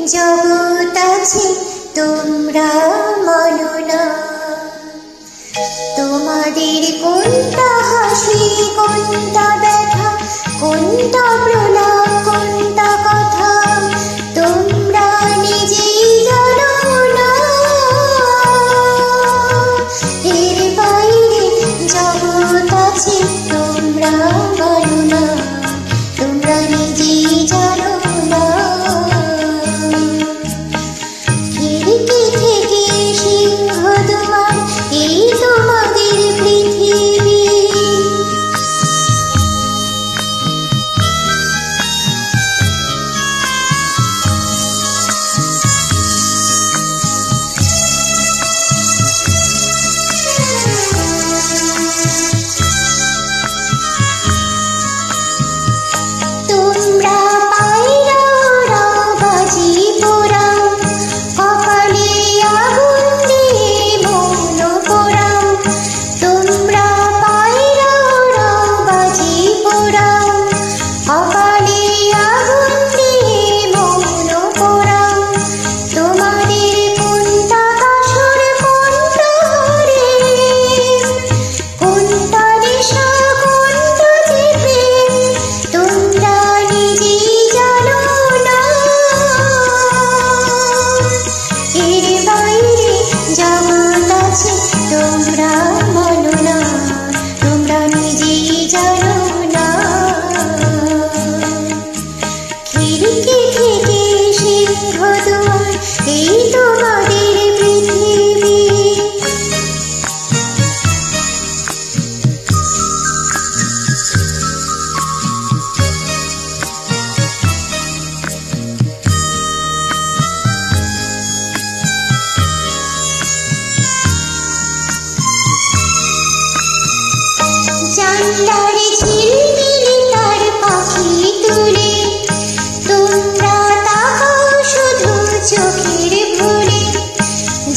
জগৎ আছে তোমরা মানো না। তোমাদের কোনটা হাসি, কোনটা ব্যথা, কোনটা প্রলাপ, কোনটা কথা তোমরা নিজেই জানো না। এর বাইরে জগৎ আছে তোমরা মানো না, তোমরা নিজেই জানো না। খিড়কি থেকে সিংহদুয়ার এই তোমাদের পৃথিবী। তোমরা পায়রা ওড়াও, বাজি পোড়াও, কপালে আগুন দিয়ে মৌন পোড়াও। তোমরা পায়রা ওড়াও, বাজি পোড়াও, কপালে আগুন দিয়ে মৌন পোড়াও। তোমাদের কোনটা কাসর, কোনটা হরে, কোনটা নেশা, কোনটাতে প্রেম তোমরা নিজেই জানো না। এর বাইরে জগৎ আছে তোমরা মানো না, তোমরা নিজেই জানো না। খিড়কি থেকে সিংহদুয়ার এই তোমাদের পৃথিবী। জানলার ঝিলমিলি তার পাখি তুলে তোমরা তাকাও শুধু চোখের ভুলে।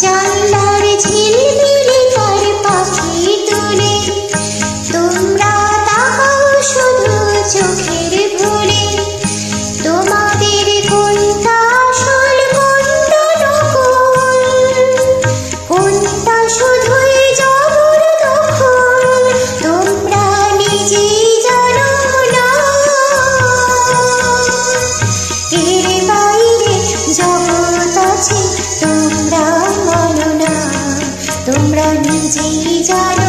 জানলার ঝিলমিলি তার পাখি তুলে তোমরা তাকাও শুধু চোখের ভুলে। তোমাদের কোনটা আসল, কোনটা নকল, কোনটা শুধুই জবরদখল তোমরা নিজেই জানো না। এর বাইরে জগৎ আছে তোমরা মানো না, তোমরা নিজেই জানো।